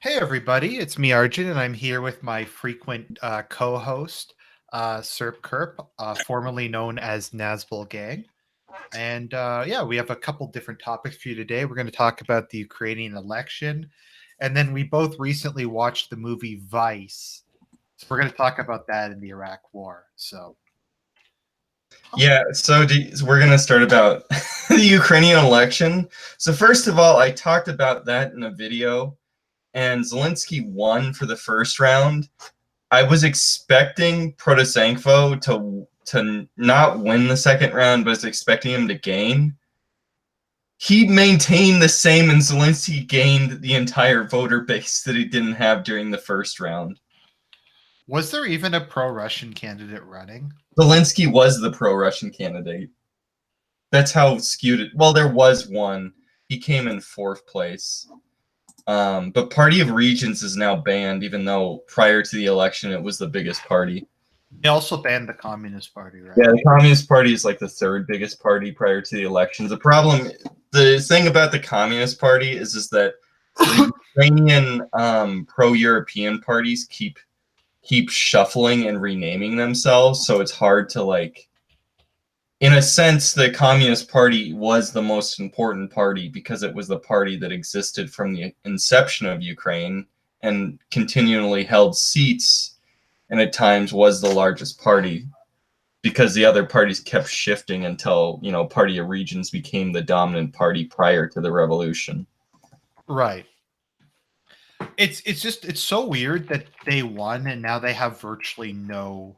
Hey everybody, it's me Argent, and I'm here with my frequent co-host, Serp Kerp, formerly known as Nazbol Gang. And yeah, we have a couple different topics for you today. We're going to talk about the Ukrainian election, and then we both recently watched the movie Vice. So we're going to talk about that in the Iraq War. So So we're going to start about the Ukrainian election. So first of all, I talked about that in a video, and Zelensky won for the first round. I was expecting Protashenko to not win the second round, but I was expecting him to gain. He maintained the same, and Zelensky gained the entire voter base that he didn't have during the first round. was there even a pro-Russian candidate running? Zelensky was the pro-Russian candidate. That's how skewed it. Well, there was one. He came in fourth place. But Party of Regions is now banned, even though prior to the election it was the biggest party. They also banned the Communist Party, right? Yeah, the Communist Party is like the third biggest party prior to the elections. The thing about the Communist Party is that the Ukrainian pro-European parties keep shuffling and renaming themselves, so it's hard to in a sense, the Communist Party was the most important party because it was the party that existed from the inception of Ukraine and continually held seats, and at times was the largest party because the other parties kept shifting until, Party of Regions became the dominant party prior to the revolution. Right. It's so weird that they won and now they have virtually no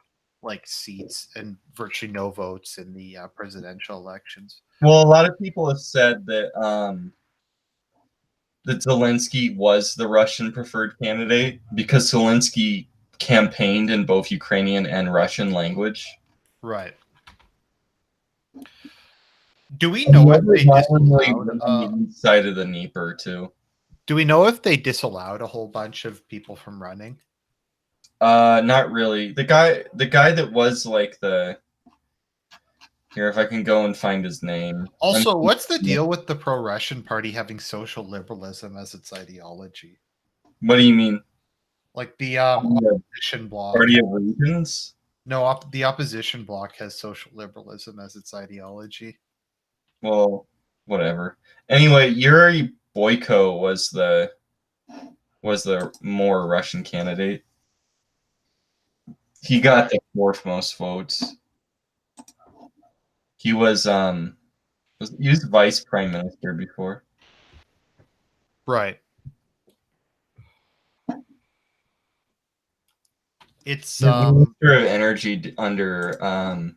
seats and virtually no votes in the presidential elections. Well, a lot of people have said that Zelensky was the Russian preferred candidate because Zelensky campaigned in both Ukrainian and Russian language. Right. Do we know if they disallowed side of the Dnieper too? Do we know if they disallowed a whole bunch of people from running? Not really. The guy that was here, if I can go and find his name. Also, what's the deal with the pro-Russian party having social liberalism as its ideology? What do you mean? Like the opposition bloc. Party of Regions? No, the opposition bloc has social liberalism as its ideology. Well, whatever. Anyway, Yuri Boyko was the more Russian candidate. He got the fourth most votes. He was vice prime minister before. Right. It's Minister of Energy under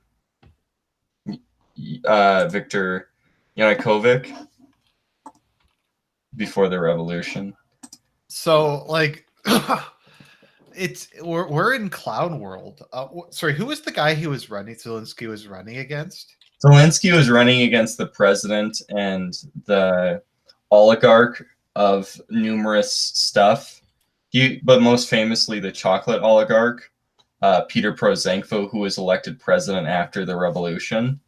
Viktor Yanukovych before the revolution. So we're in clown world. Sorry, who was the guy who was running? Zelensky was running against. Zelensky was running against the president and the oligarch of numerous stuff. But most famously, the chocolate oligarch, Peter Poroshenko, who was elected president after the revolution.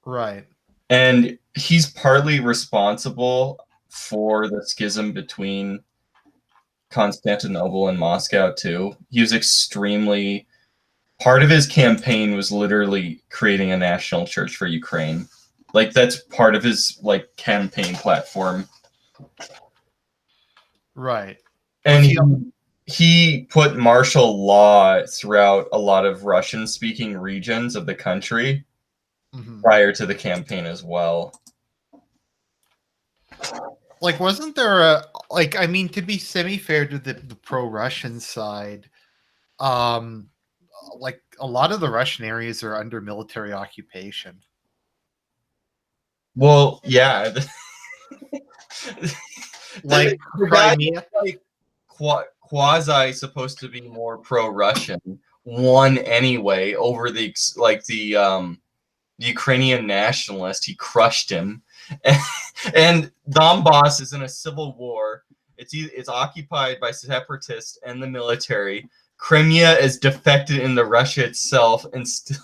Right. And he's partly responsible for the schism between Constantinople and Moscow, too. He was part of his campaign was literally creating a national church for Ukraine. That's part of his, campaign platform. Right. And he put martial law throughout a lot of Russian-speaking regions of the country prior to the campaign as well. Wasn't there to be semi-fair to the pro-Russian side, a lot of the Russian areas are under military occupation. Well, yeah. Crimea. Quasi supposed to be more pro-Russian won anyway over the Ukrainian nationalist. He crushed him, and Donbass is in a civil war. It's occupied by separatists and the military. Crimea is defected into Russia itself, and still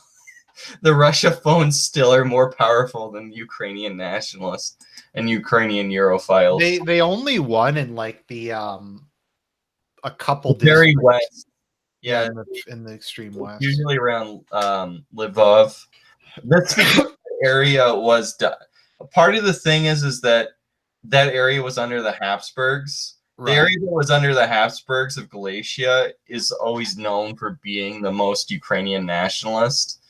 the Russia phones still are more powerful than Ukrainian nationalists and Ukrainian Europhiles. They only won in a couple Very districts. west. Yeah, Yeah, in the extreme west. usually around Lvov. This area was part of the thing is that area was under the Habsburgs. The Right. area that was under the Habsburgs of Galicia is always known for being the most Ukrainian nationalist.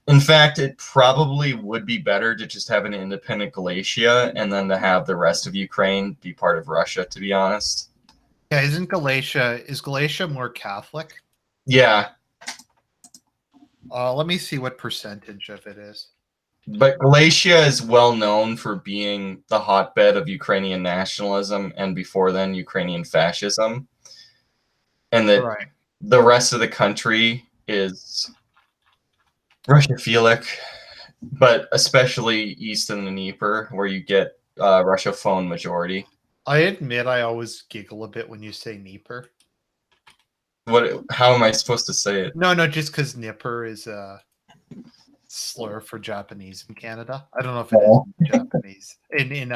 In fact, it probably would be better to just have an independent Galicia and then to have the rest of Ukraine be part of Russia, to be honest. Yeah, is Galatia more Catholic? Yeah. Let me see what percentage of it is. But Galicia is well known for being the hotbed of Ukrainian nationalism and before then Ukrainian fascism. And that Right. the rest of the country is Russophilic, but especially east of the Dnieper, where you get Russophone majority. I admit I always giggle a bit when you say Dnieper. How am I supposed to say it? No, just because Nipper is a slur for Japanese in Canada. I don't know if it is in Japanese in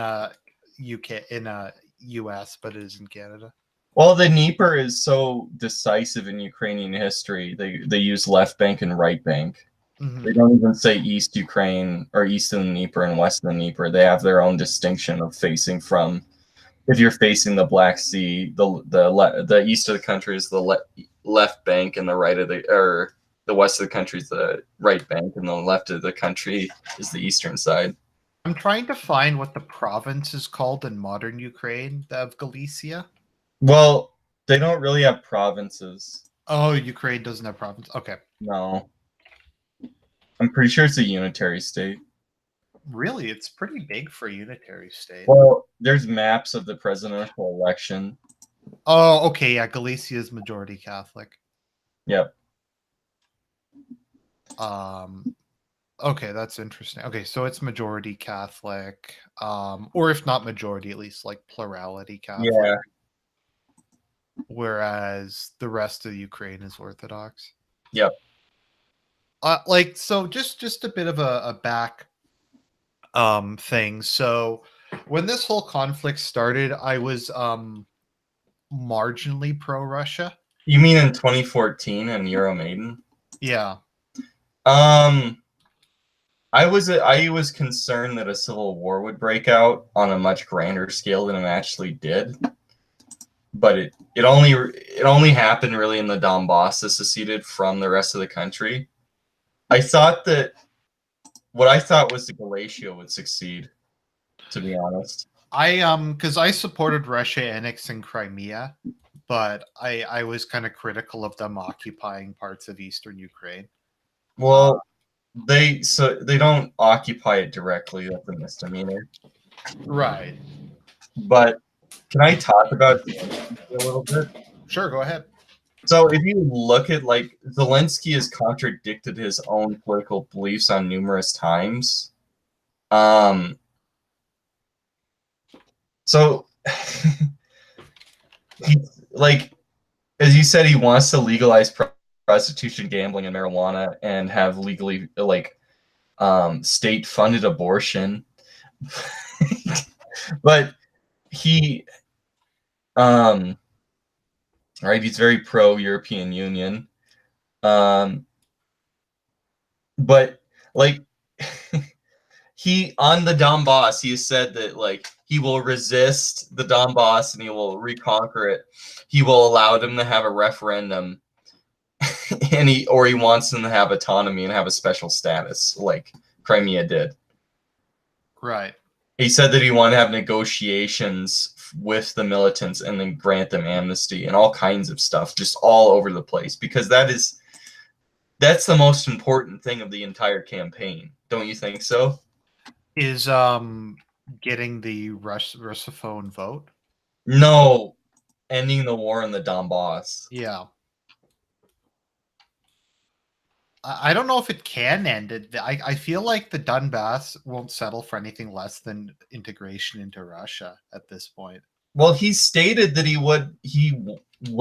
UK US, but it is in Canada. Well, the Dnieper is so decisive in Ukrainian history. They use left bank and right bank. Mm-hmm. They don't even say East Ukraine or East of the Dnieper and West of the Dnieper. They have their own distinction of facing from. If you're facing the Black Sea, the east of the country is the left bank, and the right of the west of the country is the right bank, and the left of the country is the eastern side. I'm trying to find what the province is called in modern Ukraine of Galicia. Well, they don't really have provinces. Oh, Ukraine doesn't have province. Okay. No. I'm pretty sure it's a unitary state. Really? It's pretty big for a unitary state. Well, there's maps of the presidential election. Oh, okay. Yeah, Galicia is majority Catholic. Yep. Okay, that's interesting. Okay, so it's majority Catholic, or if not majority, at least like plurality Catholic. Yeah. Whereas the rest of Ukraine is Orthodox. Yep. So just a bit of a back thing. So when this whole conflict started, I was marginally pro-Russia. You mean in 2014 in Euromaidan? Yeah. I was concerned that a civil war would break out on a much grander scale than it actually did. But it only happened really in the Donbass that seceded from the rest of the country. What I thought was the Galatia would succeed, to be honest. Because I supported Russia annexing Crimea, but I was kind of critical of them occupying parts of eastern Ukraine. Well, they don't occupy it directly. That's a misdemeanor. Right. But can I talk about Zelensky a little bit? Sure, go ahead. So if you look at Zelensky has contradicted his own political beliefs on numerous times. So as you said, he wants to legalize prostitution, gambling, and marijuana, and have legally state-funded abortion. But he right, he's very pro-European Union. But he on the Donbass, he said that he will resist the Donbass and he will reconquer it. He will allow them to have a referendum, and he wants them to have autonomy and have a special status like Crimea did. Right. He said that he wanted to have negotiations with the militants and then grant them amnesty and all kinds of stuff, just all over the place, because that's the most important thing of the entire campaign. Don't you think so? Is getting the Russophone vote? No, ending the war in the Donbass. Yeah. I don't know if it can end it. I feel like the Donbass won't settle for anything less than integration into Russia at this point. Well, he stated that he would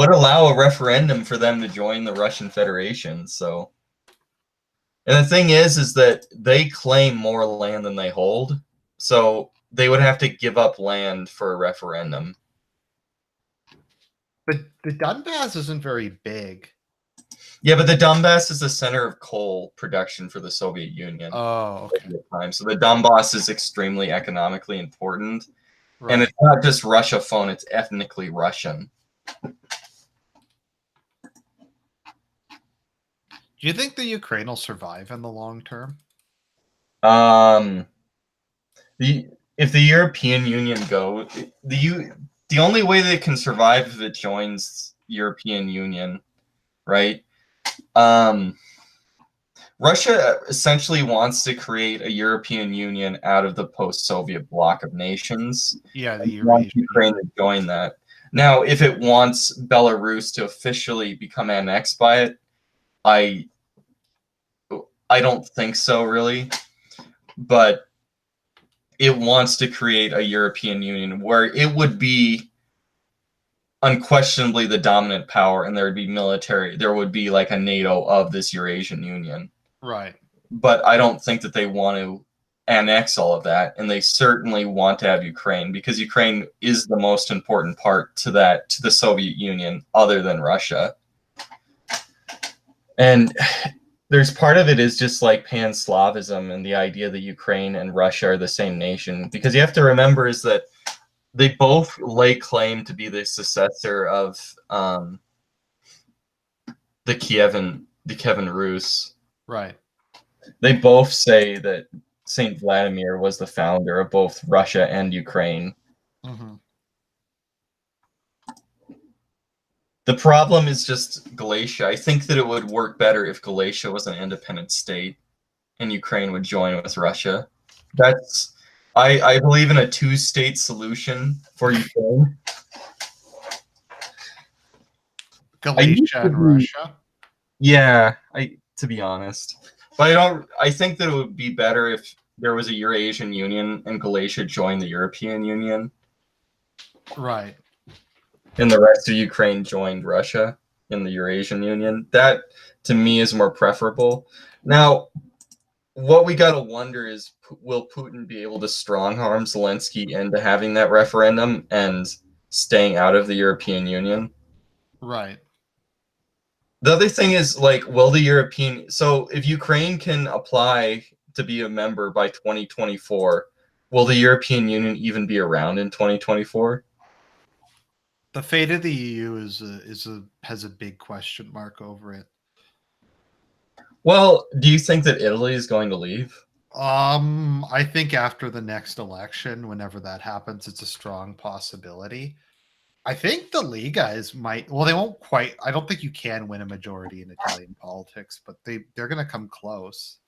allow a referendum for them to join the Russian Federation. So, and the thing is that they claim more land than they hold, so they would have to give up land for a referendum. the Donbass isn't very big. Yeah, but the Donbass is the center of coal production for the Soviet Union Oh, at okay. the time. So the Donbass is extremely economically important. And Right. it's not just Russophone, it's ethnically Russian. Do you think the Ukraine will survive in the long term? Um, if the European Union the only way they can survive if it joins European Union, right? Russia essentially wants to create a European Union out of the post-Soviet bloc of nations. Yeah, the And wants Eurasian Ukraine Union. to join that. Now, if it wants Belarus to officially become annexed by it, I don't think so, really. But it wants to create a European Union where it would be unquestionably the dominant power, and there would be military. There would be like a NATO of this Eurasian Union. Right. But I don't think that they want to annex all of that, and they certainly want to have Ukraine because Ukraine is the most important part to the Soviet Union other than Russia. And there's part of it is just like pan-Slavism and the idea that Ukraine and Russia are the same nation, because you have to remember is that they both lay claim to be the successor of the Kievan Rus. Right. They both say that Saint Vladimir was the founder of both Russia and Ukraine. Mm-hmm. The problem is just Galicia. I think that it would work better if Galicia was an independent state and Ukraine would join with Russia. I believe in a two-state solution for Ukraine. Galicia and Russia. Yeah, to be honest. But I think that it would be better if there was a Eurasian Union and Galicia joined the European Union. Right. And the rest of Ukraine joined Russia in the Eurasian Union. That, to me, is more preferable. Now, what we got to wonder is, will Putin be able to strong-arm Zelensky into having that referendum and staying out of the European Union? Right. The other thing is, like, so if Ukraine can apply to be a member by 2024, will the European Union even be around in 2024? The fate of the EU has a big question mark over it. Well, do you think that Italy is going to leave? I think after the next election, whenever that happens, it's a strong possibility. I think the Liga they won't quite. I don't think you can win a majority in Italian politics, but they're going to come close.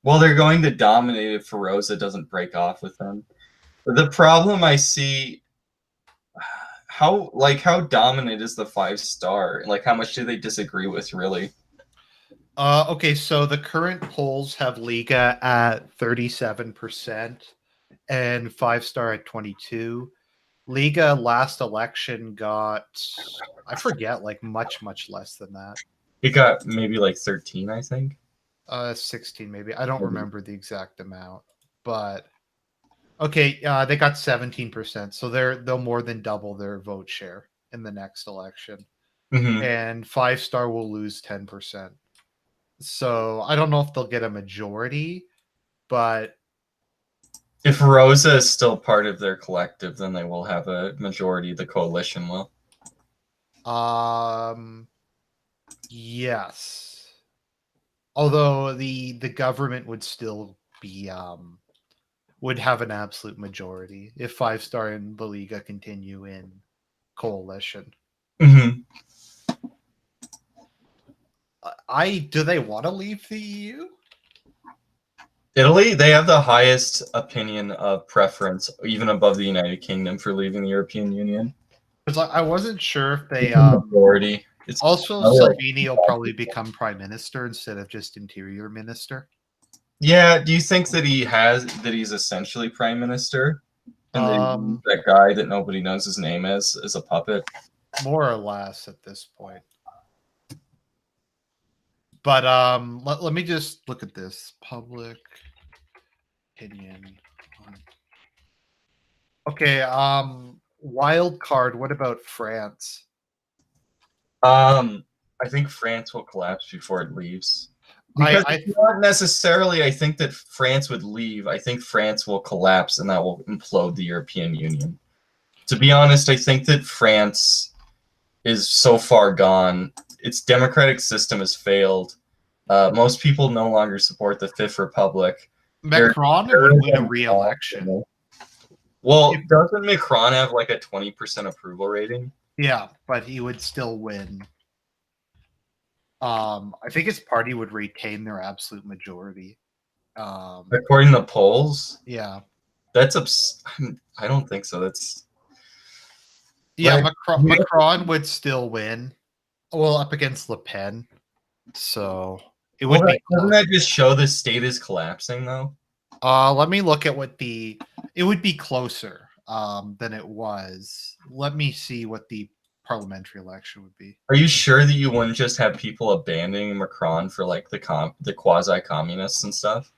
Well, they're going to dominate if Rosa doesn't break off with them. The problem I see, how dominant is the 5-star? Like, how much do they disagree with, really? Okay, so the current polls have Liga at 37% and 5-star at 22%. Liga last election got, I forget, like much less than that. It got maybe like 13, I think. 16 maybe. I don't remember the exact amount, but okay, they got 17%, so they'll more than double their vote share in the next election. Mm-hmm. And 5-star will lose 10%. So I don't know if they'll get a majority, but if Rosa is still part of their collective, then they will have a majority. The coalition will. Yes. Although the government would still be would have an absolute majority if 5-star and the Liga continue in coalition. Mm-hmm. Do they want to leave the EU? Italy, they have the highest opinion of preference, even above the United Kingdom, for leaving the European Union. Because I wasn't sure if they majority. Also, Salvini will probably become prime minister instead of just interior minister. Yeah, do you think that he's essentially prime minister? And that guy that nobody knows his name is a puppet? More or less at this point. But let me just look at this. Public opinion. Okay, Wild card. What about France? I think France will collapse before it leaves. Because I not necessarily, I think that France would leave. I think France will collapse, and that will implode the European Union. To be honest, I think that France is so far gone. Its democratic system has failed. Most people no longer support the Fifth Republic. Macron would win a re-election. Well, doesn't Macron have like a 20% approval rating? Yeah, but he would still win. I think his party would retain their absolute majority. According to polls, Yeah. that's I don't think so. That's Yeah, like, Macron would still win. Well, up against Le Pen. So it would be close. Doesn't that just show the state is collapsing though? Let me look at what it would be closer than it was. Let me see what the parliamentary election would be. Are you sure that you wouldn't just have people abandoning Macron for like the quasi-communists and stuff?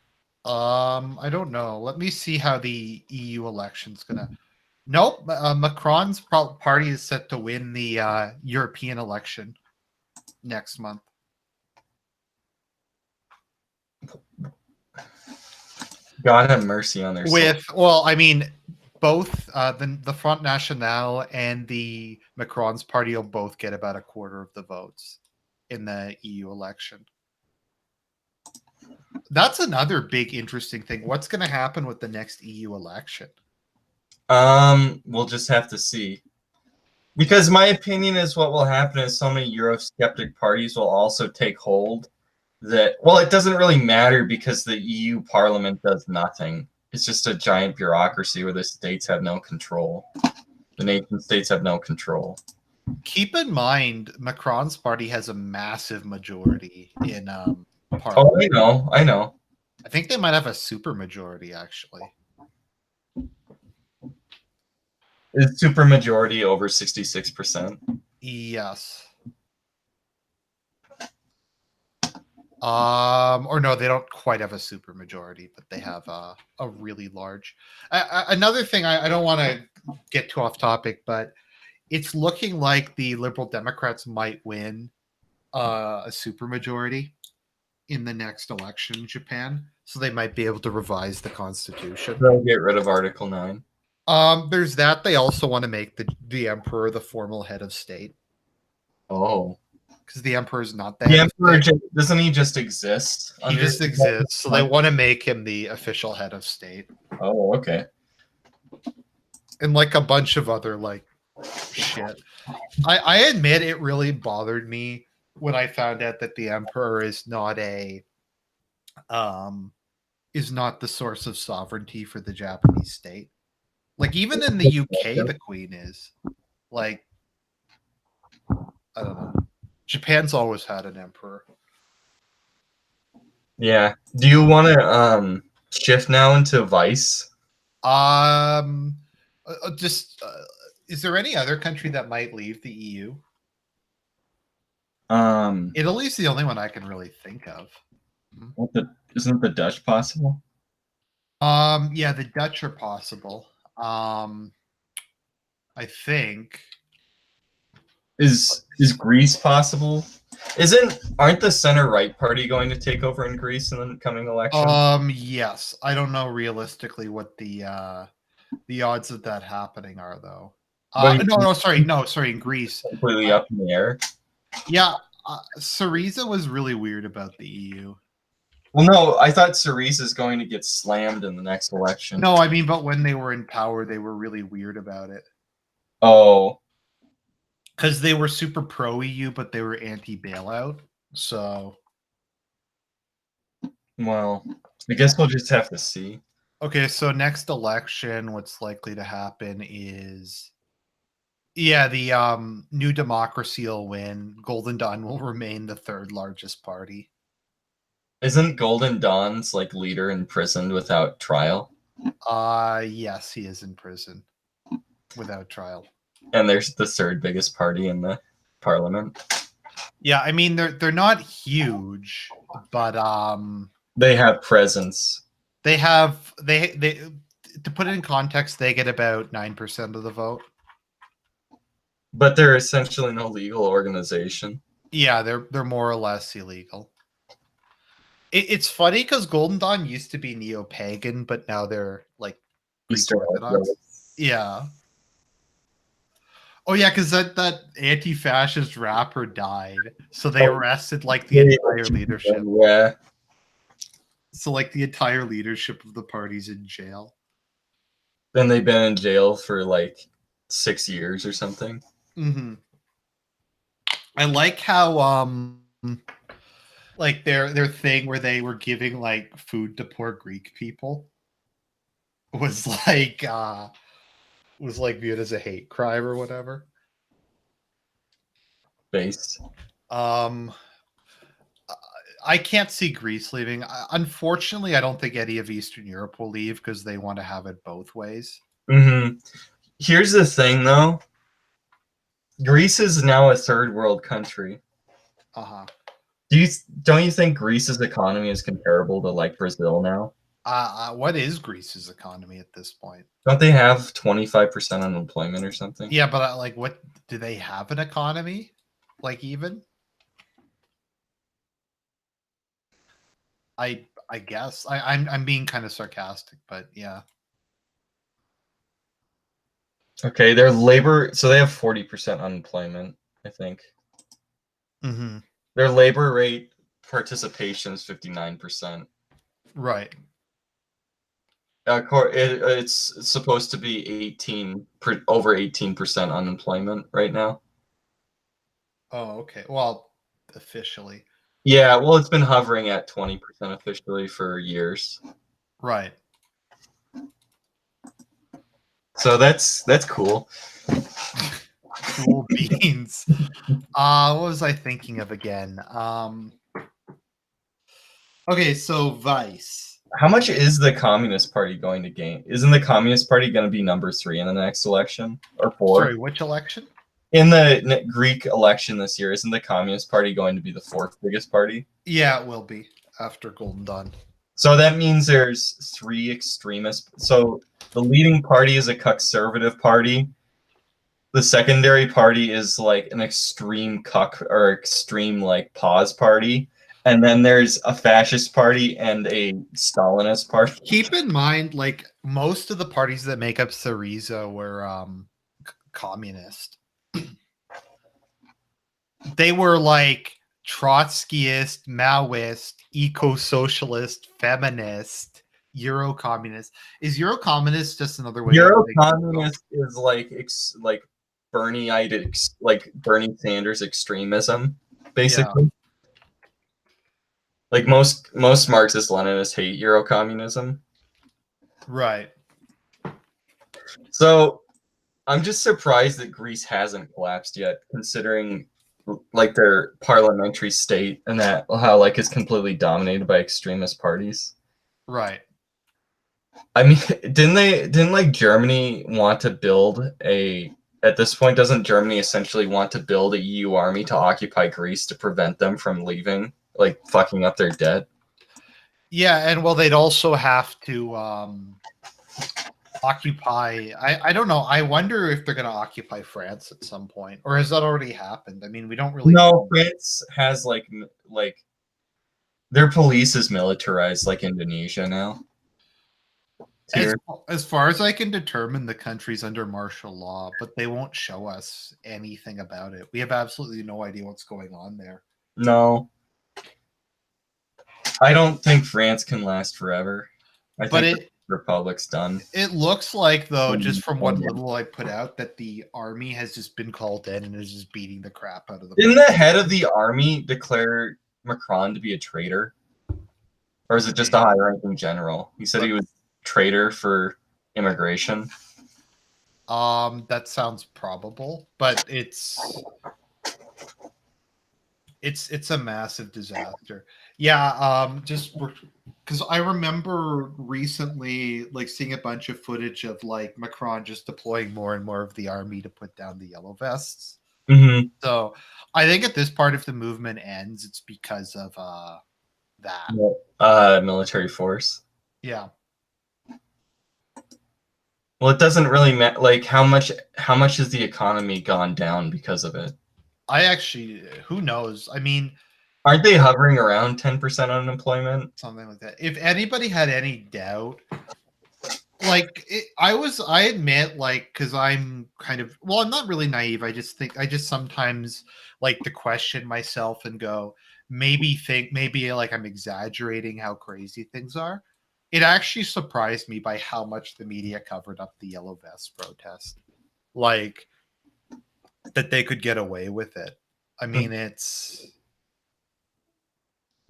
I don't know. Let me see how the EU election's gonna. Nope, Macron's party is set to win the European election next month. God have mercy on their Well, I mean, both the Front National and the Macron's party will both get about a quarter of the votes in the EU election. That's another big interesting thing. What's going to happen with the next EU election? We'll just have to see. Because my opinion is what will happen is so many Eurosceptic parties will also take hold that, well, it doesn't really matter because the EU Parliament does nothing. It's just a giant bureaucracy where the states have no control. The nation states have no control. Keep in mind, Macron's party has a massive majority in Parliament. Oh, I know. I think they might have a super majority, actually. Is super majority over 66%? Yes. Or no, they don't quite have a super majority, but they have a really large. Another thing, I don't want to get too off topic, but it's looking like the Liberal Democrats might win a super majority in the next election in Japan, so they might be able to revise the constitution. They'll get rid of Article 9. There's that. They also want to make the emperor the formal head of state. Oh. Because the emperor is not the emperor. Doesn't he just exist? He just exists. So they want to make him the official head of state. Oh, okay. And like a bunch of other like shit. I admit it really bothered me when I found out that the emperor is not the source of sovereignty for the Japanese state. Like even in the UK, the queen is. Like, I don't know. Japan's always had an emperor. Yeah. Do you want to shift now into Vice? Is there any other country that might leave the EU? Italy's the only one I can really think of. Isn't the Dutch possible? Yeah, the Dutch are possible. I think. Is Greece possible? Aren't the center right party going to take over in Greece in the coming election? Yes. I don't know realistically what the odds of that happening are though. Sorry, in Greece. Completely up in the air. Yeah, Syriza was really weird about the EU. Well, no, I thought Syriza is going to get slammed in the next election. No, I mean, but when they were in power, they were really weird about it. Oh. Because they were super pro-EU, but they were anti-bailout. So. Well, I guess we'll just have to see. Okay, so next election, what's likely to happen is. Yeah, the New Democracy will win. Golden Dawn will remain the third largest party. Isn't Golden Dawn's like leader imprisoned without trial? Yes, he is in prison without trial. And there's the third biggest party in the parliament. Yeah, I mean they're not huge, but they have presence. They to put it in context, they get about 9% of the vote. But they're essentially no legal organization. Yeah, they're more or less illegal. It's funny because Golden Dawn used to be neo-pagan, but now they're like Greek Eastern Orthodox. Orthodox. Yeah. Oh yeah, because that anti-fascist rapper died, so they arrested like the entire leadership. Yeah. So like the entire leadership of the party's in jail. Then they've been in jail for like 6 years or something. Mm-hmm. I like how like their thing where they were giving like food to poor Greek people was like viewed as a hate crime or whatever. Based. I can't see Greece leaving. Unfortunately, I don't think any of Eastern Europe will leave because they want to have it both ways. Mm-hmm. Here's the thing, though. Greece is now a third world country. Uh-huh. Don't you think Greece's economy is comparable to like Brazil now? What is Greece's economy at this point? Don't they have 25% unemployment or something? Yeah, but like, what do they have an economy? Like even? I guess I'm being kind of sarcastic, but yeah. Okay, their labor, so they have 40% unemployment, I think. Mm-hmm. Their labor rate participation is 59%. Right. It's supposed to be over 18% unemployment right now. Oh, okay. Well, officially. Yeah, well, it's been hovering at 20% officially for years. Right. So that's cool. Cool beans. What was I thinking of again? Okay, so Vice. How much is the Communist Party going to gain? Isn't the Communist Party going to be number 3 in the next election or 4? Sorry, which election? In the Greek election this year, isn't the Communist Party going to be the 4th biggest party? Yeah, it will be after Golden Dawn. So that means there's 3 extremists. So the leading party is a conservative party. The secondary party is like an extreme cuck or extreme like pause party. And then there's a fascist party and a Stalinist party. Keep in mind, like most of the parties that make up Syriza were communist. They were like Trotskyist, Maoist, eco-socialist, feminist, Euro-communist. Is Euro-communist just another way? Euro-communist is like Bernieite, like Bernie Sanders extremism, basically. Yeah. Like most Marxist Leninists hate Euro-communism. Right. So I'm just surprised that Greece hasn't collapsed yet, considering like their parliamentary state and that how like it's completely dominated by extremist parties. Right. I mean, didn't like Germany want to build at this point, doesn't Germany essentially want to build a EU army to occupy Greece to prevent them from leaving, like fucking up their debt? Yeah, and well, they'd also have to occupy. I don't know. I wonder if they're going to occupy France at some point, or has that already happened? I mean, we don't really. No, France has like their police is militarized like Indonesia now. As far as I can determine, the country's under martial law, but they won't show us anything about it. We have absolutely no idea what's going on there. No. I don't think France can last forever. I think the Republic's done. It looks like, though, just from what little I put out, that the army has just been called in and is just beating the crap out of them. Didn't the head of the army declare Macron to be a traitor? Or is it just a high-ranking general? He said he was traitor for immigration. That sounds probable, but it's a massive disaster. Yeah, just because I remember recently like seeing a bunch of footage of like Macron just deploying more and more of the army to put down the yellow vests. Mm-hmm. So I think at this part, if the movement ends, it's because of that military force. Yeah. Well, it doesn't really matter. Like, how much has the economy gone down because of it? I actually, who knows? I mean, Aren't they hovering around 10% unemployment? something like that. If anybody had any doubt, like I admit, like, because I'm kind of, well, I'm not really naive. I just sometimes like to question myself and go, maybe like I'm exaggerating how crazy things are. It actually surprised me by how much the media covered up the yellow vest protest, like that they could get away with it. I mean, it's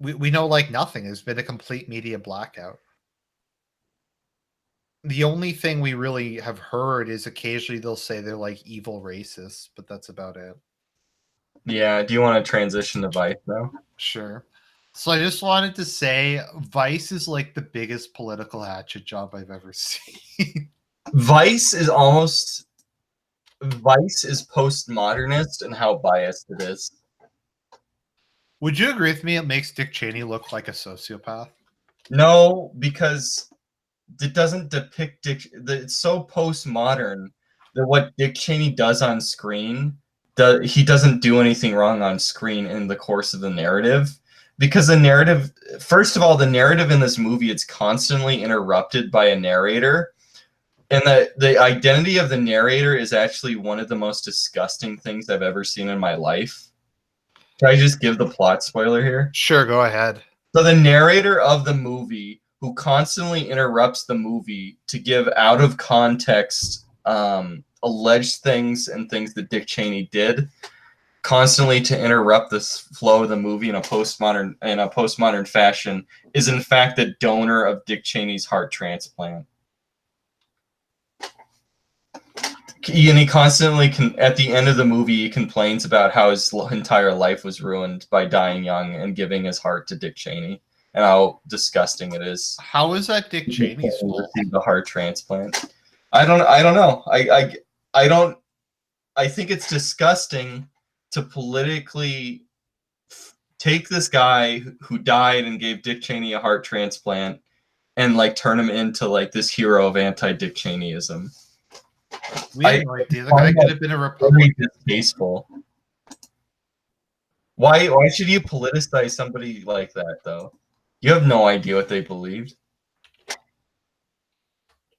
we know like nothing. There's been a complete media blackout. The only thing we really have heard is occasionally they'll say they're like evil racists, but that's about it. Yeah. Do you want to transition to Vice though? Sure. So I just wanted to say Vice is like the biggest political hatchet job I've ever seen. Vice is postmodernist and how biased it is. Would you agree with me? It makes Dick Cheney look like a sociopath. No, because it doesn't depict it's so postmodern that what Dick Cheney does on screen, he doesn't do anything wrong on screen in the course of the narrative. Because the narrative, first of all, the narrative in this movie, it's constantly interrupted by a narrator. And the identity of the narrator is actually one of the most disgusting things I've ever seen in my life. Can I just give the plot spoiler here? Sure, go ahead. So the narrator of the movie, who constantly interrupts the movie to give out of context alleged things and things that Dick Cheney did, constantly to interrupt this flow of the movie in a postmodern fashion, is in fact the donor of Dick Cheney's heart transplant. And he constantly at the end of the movie, he complains about how his entire life was ruined by dying young and giving his heart to Dick Cheney, and how disgusting it is. How is that Dick Cheney's fault? The heart transplant. I don't know. I think it's disgusting to politically take this guy who died and gave Dick Cheney a heart transplant and like turn him into like this hero of anti-Dick Cheneyism. We have no idea. The guy could have been a Republican. Very distasteful. Why should you politicize somebody like that, though? You have no idea what they believed.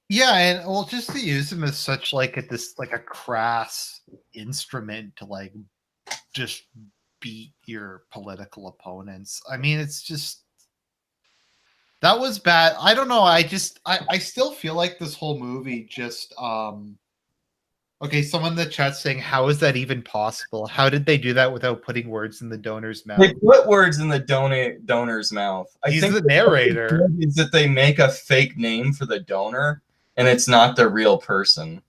Yeah, and well, just to use him as such like a crass instrument to like just beat your political opponents. I mean, it's just that was bad. I don't know. I still feel like this whole movie just okay, someone in the chat saying, how is that even possible? How did they do that without putting words in the donor's mouth? They put words in the donor's mouth. He's the narrator. Is that they make a fake name for the donor, and it's not the real person.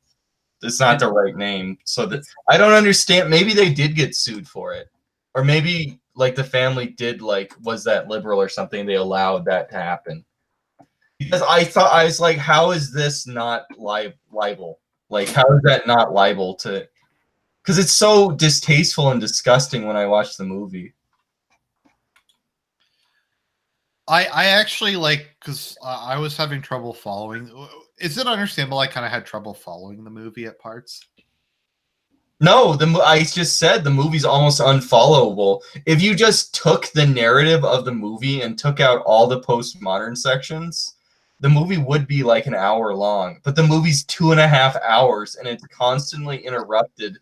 It's not the right name. So that I don't understand. Maybe they did get sued for it, or maybe like the family did was that liberal or something. They allowed that to happen. Because I was like, how is this not libel? Like, how is that not liable to? Because it's so distasteful and disgusting when I watch the movie. I actually because I was having trouble following. Is it understandable? I kind of had trouble following the movie at parts. No, I just said the movie's almost unfollowable. If you just took the narrative of the movie and took out all the postmodern sections, the movie would be like an hour long, but the movie's 2.5 hours and it's constantly interrupted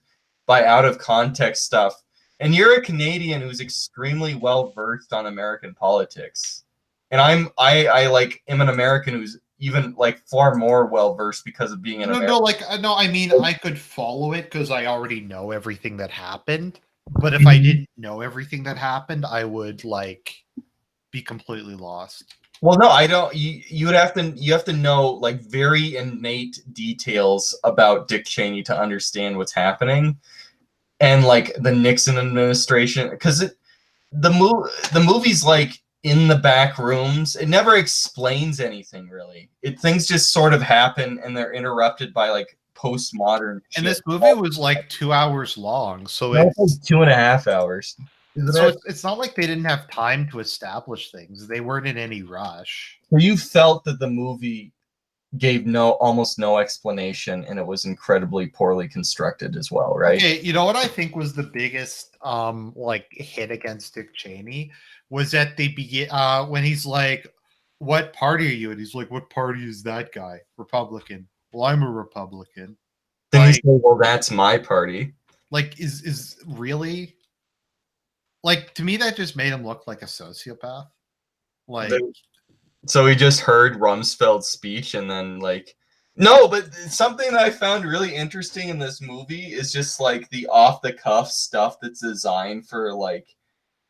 by out of context stuff. And you're a Canadian who's extremely well versed on American politics. And I am an American who's even far more well versed because of being an American. No, I mean I could follow it because I already know everything that happened. But if I didn't know everything that happened, I would be completely lost. Well, no, I don't. You have to know very innate details about Dick Cheney to understand what's happening, and the Nixon administration, because the movie's in the back rooms. It never explains anything really. Things just sort of happen, and they're interrupted by postmodern. And this movie was 2 hours long, so it's 2.5 hours. So it's not like they didn't have time to establish things. They weren't in any rush. So you felt that the movie gave almost no explanation, and it was incredibly poorly constructed as well, right? Okay, you know what I think was the biggest like hit against Dick Cheney was at the begin when he's like, "What party are you?" And he's like, "What party is that guy? Republican." Well, I'm a Republican. Then you say, Like, well, that's my party. is really like to me that just made him look like a sociopath. Like, So he just heard Rumsfeld's speech and then like no, but something that I found really interesting in this movie is just like the off the cuff stuff that's designed for like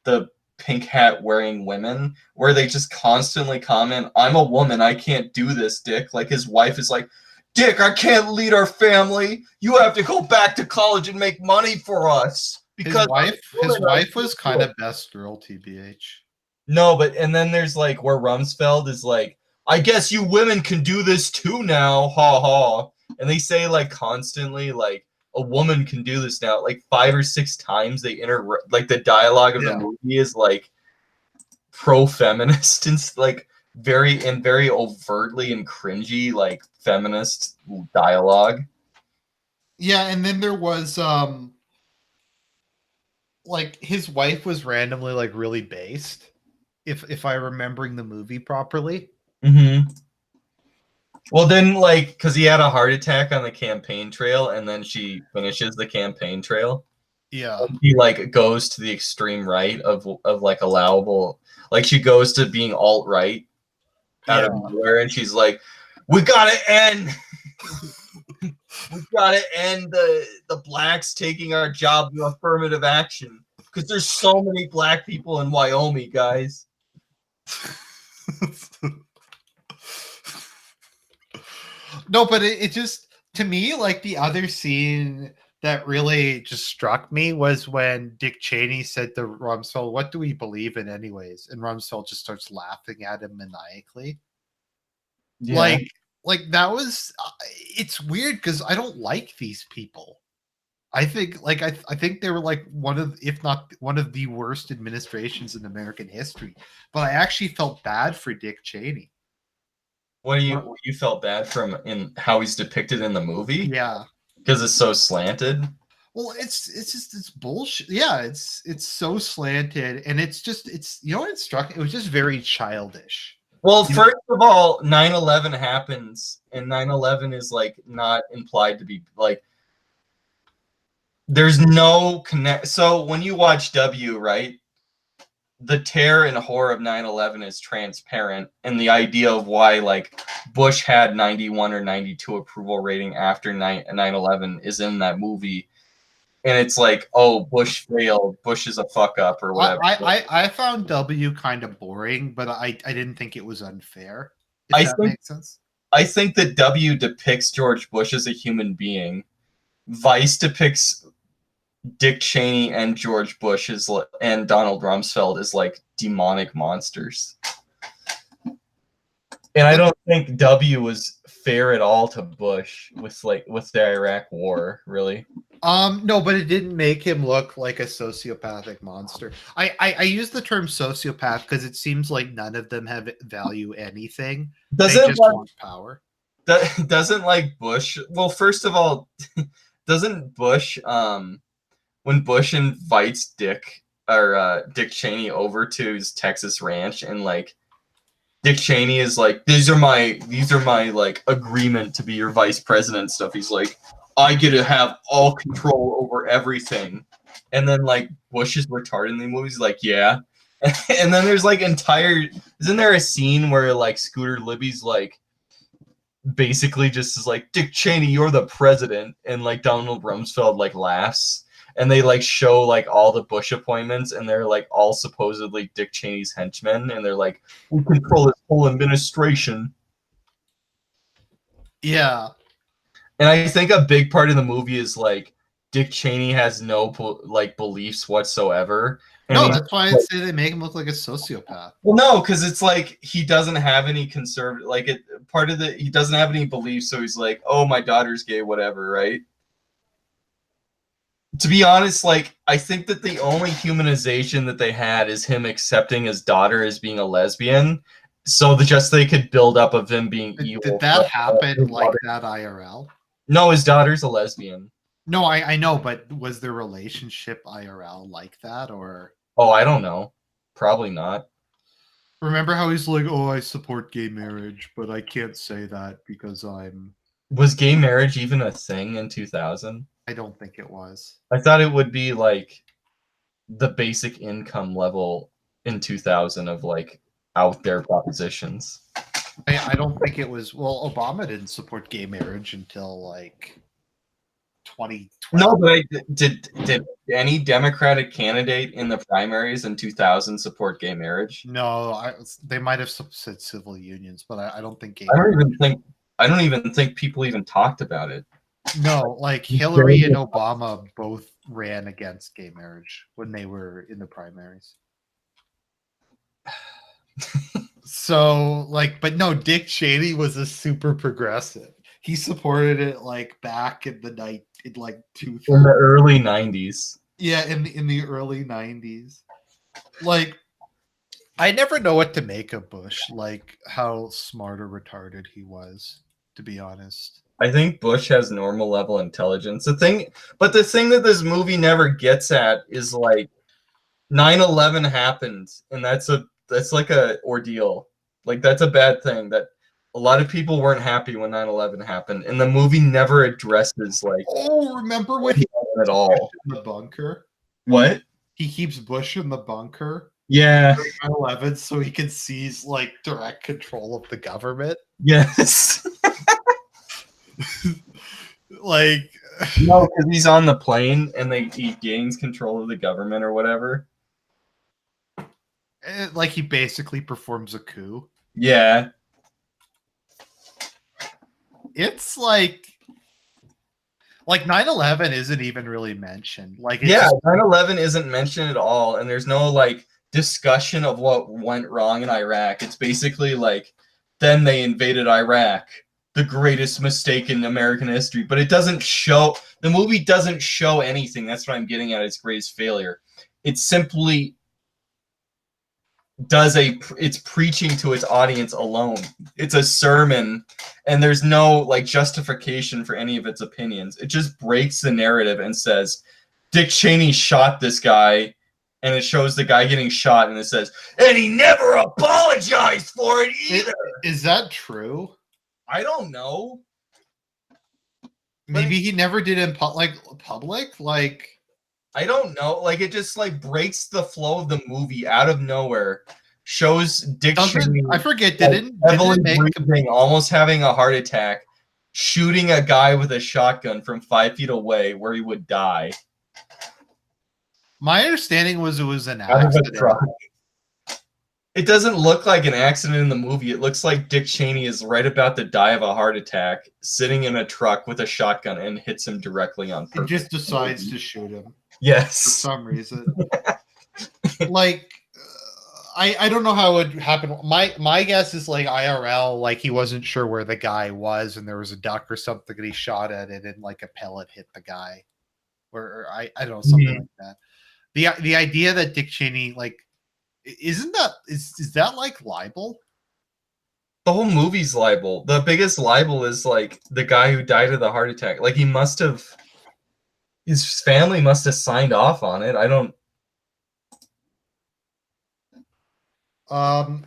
the pink hat wearing women, where they just constantly comment, "I'm a woman, I can't do this, Dick." Like his wife is like, "Dick, I can't lead our family. You have to go back to college and make money for us." Because his wife was kind of best girl, TBH. No, but and then there's like where Rumsfeld is like, "I guess you women can do this too now, ha ha." And they say like constantly like a woman can do this now, like 5 or 6 times they like the dialogue of the movie is like pro-feminist and like very overtly and cringy like feminist dialogue. Yeah, and then there was like his wife was randomly like really based, if I'm remembering the movie properly. Mm-hmm. Well, then, like, because he had a heart attack on the campaign trail, and then she finishes the campaign trail. Yeah, He like goes to the extreme right of like allowable. Like she goes to being alt right out of nowhere, and she's like, "We gotta end. We gotta end the blacks taking our job to affirmative action because there's so many black people in Wyoming, guys." No, but it just to me like the other scene that really just struck me was when Dick Cheney said to Rumsfeld, "What do we believe in, anyways?" And Rumsfeld just starts laughing at him maniacally. Yeah. Like that was it's weird because I don't like these people. I think like I think they were like one of, if not one of the worst administrations in American history. But I actually felt bad for Dick Cheney. What you felt bad from in how he's depicted in the movie? Yeah. Because it's so slanted. Well, it's just it's bullshit. Yeah, it's so slanted, and it's you know what it struck? It was just very childish. Well, first of all, 9/11 happens, and 9/11 is like not implied to be like. There's no connect. So when you watch W, right, the terror and horror of 9/11 is transparent, and the idea of why like Bush had 91 or 92 approval rating after 9/11 is in that movie. And it's like, oh, Bush failed. Bush is a fuck up or whatever. I found W kind of boring, but I didn't think it was unfair. If that makes sense. I think that W depicts George Bush as a human being. Vice depicts Dick Cheney and George Bush and Donald Rumsfeld as like demonic monsters. And I don't think W was fair at all to Bush with the Iraq War, really. No, but it didn't make him look like a sociopathic monster. I use the term sociopath because it seems like none of them have value anything. They just want power. Doesn't like Bush. Well, first of all, doesn't Bush when Bush invites Dick Cheney over to his Texas ranch, and like Dick Cheney is like, these are my like agreement to be your vice president stuff. He's like, I get to have all control over everything. And then like Bush is retarded in the movie. He's like, yeah. And then there's like isn't there a scene where like Scooter Libby's like basically just is like, Dick Cheney, you're the president, and like Donald Rumsfeld like laughs, and they like show like all the Bush appointments, and they're like all supposedly Dick Cheney's henchmen, and they're like, we control this whole administration. Yeah. And I think a big part of the movie is like Dick Cheney has no like beliefs whatsoever. And no, that's why I say they make him look like a sociopath. Well, no, because it's like he doesn't have any conservative, like he doesn't have any beliefs, so he's like, oh, my daughter's gay, whatever, right? To be honest, like I think that the only humanization that they had is him accepting his daughter as being a lesbian, So just they could build up of him being evil. Did that happen like that IRL? No, his daughter's a lesbian. No, I know, but was their relationship IRL like that, or? Oh, I don't know. Probably not. Remember how he's like, "Oh, I support gay marriage, but I can't say that because I'm." Was gay marriage even a thing in 2000? I don't think it was. I thought it would be like the basic income level in 2000 of like out there propositions. I don't think it was. Well, Obama didn't support gay marriage until like 2012. No, but did any Democratic candidate in the primaries in 2000 support gay marriage? No, they might have said civil unions, but I don't think gay. I don't even think people even talked about it. No, like Hillary and Obama both ran against gay marriage when they were in the primaries. So, like, but no, Dick Cheney was a super progressive. He supported it like back in the night in like in the early 90s. Yeah, in the early 90s. Like, I never know what to make of Bush, like how smart or retarded he was, to be honest. I think Bush has normal level intelligence. The thing that this movie never gets at is like 9/11 happened, and that's like a ordeal. Like that's a bad thing that a lot of people weren't happy when 9/11 happened, and the movie never addresses like. Oh, remember when he at all in the bunker? What? He keeps Bush in the bunker. Yeah. 9/11, so he can seize like direct control of the government. Yes. Like, no, because he's on the plane and he gains control of the government or whatever. Like he basically performs a coup. Yeah. It's like 9/11 isn't even really mentioned. Like, yeah, 9/11 isn't mentioned at all, and there's no like discussion of what went wrong in Iraq. It's basically like then they invaded Iraq, the greatest mistake in American history. But it doesn't show, the movie doesn't show anything. That's what I'm getting at, its greatest failure. It simply it's preaching to its audience alone. It's a sermon, and there's no like justification for any of its opinions. It just breaks the narrative and says Dick Cheney shot this guy, and it shows the guy getting shot, and it says, and he never apologized for it either. Is that true? I don't know. Maybe he never did in public. Like, I don't know. Like, it just like breaks the flow of the movie out of nowhere. Shows Dick Cheney. I forget. Didn't breathing, almost having a heart attack, shooting a guy with a shotgun from 5 feet away where he would die. My understanding was it was an accident. It doesn't look like an accident in the movie. It looks like Dick Cheney is right about to die of a heart attack, sitting in a truck with a shotgun, and hits him directly on purpose. He just decides to shoot him. Yes. For some reason. Like, I don't know how it would happen. My guess is like IRL, like he wasn't sure where the guy was, and there was a duck or something, and he shot at it, and like a pellet hit the guy, or I don't know, something like that. The idea that Dick Cheney, like, is that like libel? The whole movie's libel. The biggest libel is like the guy who died of the heart attack. Like his family must have signed off on it. I don't.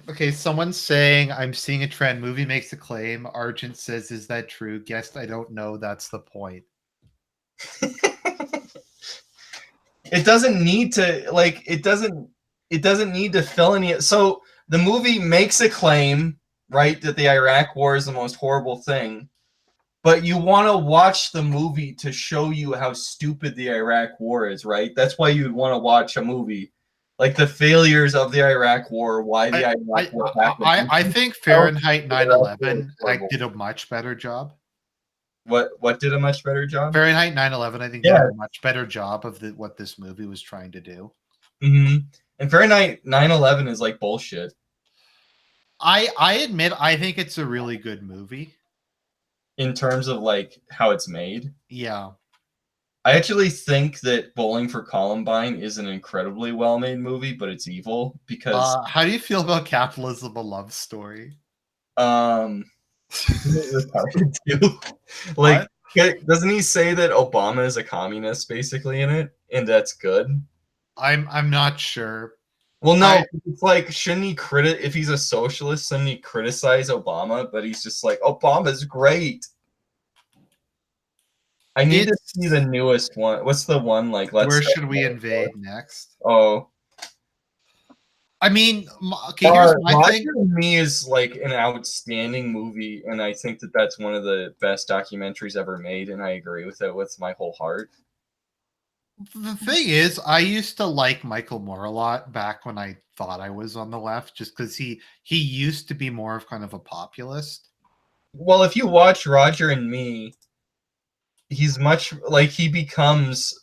Okay, someone's saying I'm seeing a trend. Movie makes a claim. Argent says, "Is that true?" Guessed I don't know. That's the point. It doesn't need to like. It doesn't need to fill any. So the movie makes a claim, right, that the Iraq War is the most horrible thing, but you want to watch the movie to show you how stupid the Iraq War is, right? That's why you'd want to watch a movie. Like the failures of the Iraq War, why the Iraq War happened. I think Fahrenheit 9/11 did a much better job. What did a much better job? Fahrenheit 9/11, I think, did a much better job of what this movie was trying to do. Mm-hmm. And Fahrenheit 9/11 is like bullshit. I admit, I think it's a really good movie. In terms of like how it's made? Yeah. I actually think that Bowling for Columbine is an incredibly well-made movie, but it's evil because How do you feel about Capitalism: A Love Story? um it's retarded too. Like, What? doesn't he say that Obama is a communist basically in it, and that's good? I'm not sure. Well, no, I it's like, shouldn't he if he's a socialist, shouldn't he criticize Obama? But he's just like, Obama's great. I need to see the it's newest one. What's the one like? Let's Where Start should we War. invade next? Oh, I mean, okay, here's my thing. Roger and Me is like an outstanding movie, and I think that that's one of the best documentaries ever made, and I agree with it with my whole heart. The thing is, I used to like Michael Moore a lot back when I thought I was on the left, just because he used to be more of kind of a populist. Well, if you watch Roger and Me, he's much like he becomes.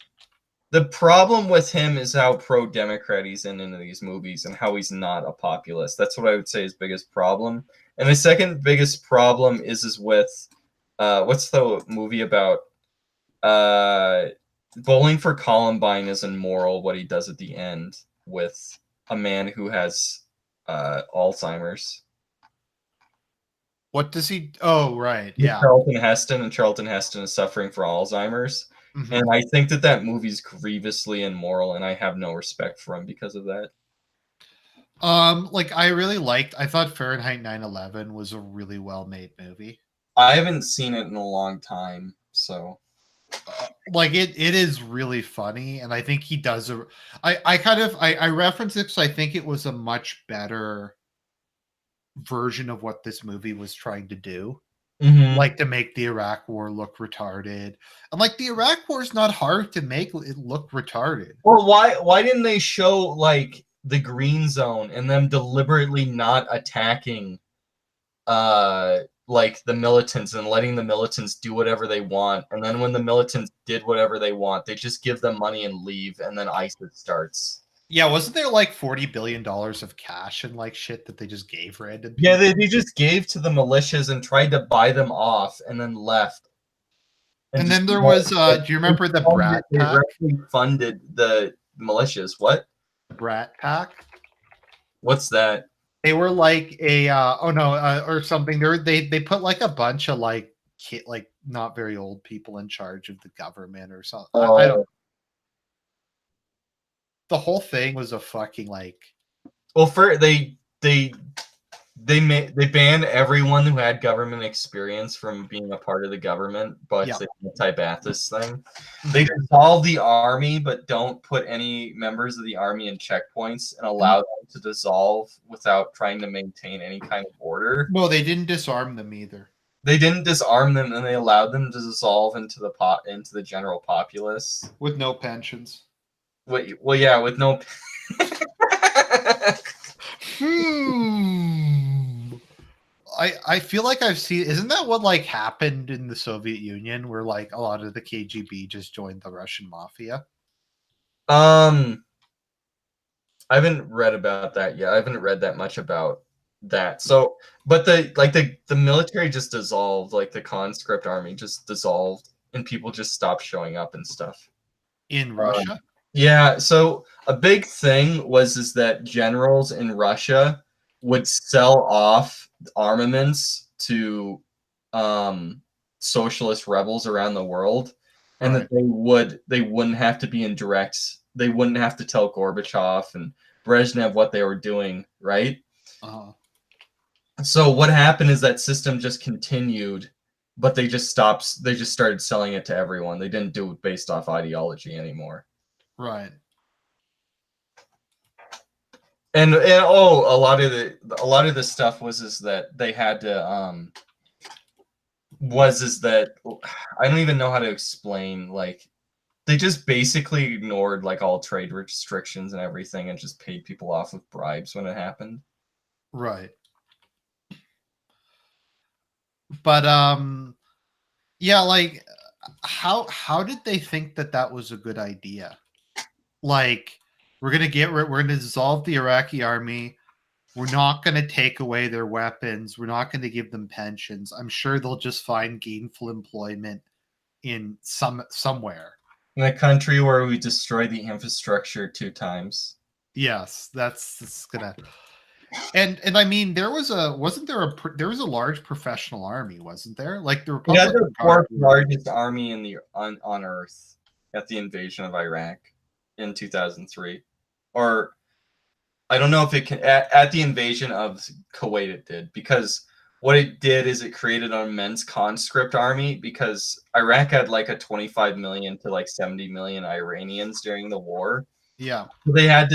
The problem with him is how pro-democrat he's in these movies and how he's not a populist. That's what I would say his biggest problem. And the second biggest problem is with what's the movie about? Bowling for Columbine is immoral. What he does at the end with a man who has Alzheimer's. What does he? Oh, right, With yeah. Charlton Heston, and Charlton Heston is suffering from Alzheimer's. And Mhm. I think that that movie's grievously immoral, and I have no respect for him because of that. Like I really liked. I thought Fahrenheit 9/11 was a really well made movie. I haven't seen it in a long time, so Like it is really funny, and I think he does a. I kind of I reference it because I think it was a much better version of what this movie was trying to do. Mhm. Like to make the Iraq War look retarded. And like the Iraq War is not hard to make it look retarded. Well, why didn't they show like the green zone and them deliberately not attacking like the militants and letting the militants do whatever they want, and then when the militants did whatever they want, they just give them money and leave, and then ISIS starts. Yeah, wasn't there like $40 billion of cash and like shit that they just gave random Yeah, people? they just gave to the militias and tried to buy them off, and then left. And And just then there was do you remember the Brat they Pack? directly funded the militias. What? Brat Pack? What's that? They were like a oh no, or something. They put like a bunch of like like not very old people in charge of the government or something. I don't. Oh, The whole thing was a fucking like. well, for they banned everyone who had government experience from being a part of the government, but Yeah. the anti-Ba'athist thing. They Mhm. dissolve the army, but don't put any members of the army in checkpoints and allow them to dissolve without trying to maintain any kind of order. No, they didn't disarm them either. They didn't disarm them, and they allowed them to dissolve into the general populace. With no pensions. Well, yeah, with no. Hmm. I feel like I've seen. Isn't that what like happened in the Soviet Union, where like a lot of the KGB just joined the Russian mafia? um, I haven't read about that yet. I haven't read that much about that. So, but the military just dissolved, like the conscript army just dissolved, and people just stopped showing up and stuff. In Um, Russia? yeah. So a big thing is that generals in Russia would sell off armaments to socialist rebels around the world, and Right. that they wouldn't have to be in direct. They wouldn't have to tell Gorbachev and Brezhnev what they were doing, right? Uh-huh. So what happened is that system just continued, but they just stopped. They just started selling it to everyone. They didn't do it based off ideology anymore. Right. And oh, a lot of the stuff was is that they had to was is that I don't even know how to explain, like they just basically ignored like all trade restrictions and everything and just paid people off with bribes when it happened. Right. But yeah, like how did they think that that was a good idea? Like we're going to dissolve the Iraqi army. We're not going to take away their weapons. We're not going to give them pensions. I'm sure they'll just find gainful employment in somewhere. In a country where we destroy the infrastructure 2 times. Yes, that's gonna. And I mean, there was a wasn't there there was a large professional army, wasn't there? Like the We had the Republican Guard. fourth largest army in the on Earth at the invasion of Iraq in 2003, or I don't know if it can at the invasion of Kuwait it did, because what it did is it created an immense conscript army, because Iraq had like a 25 million to like 70 million Iranians during the war. Yeah, So they had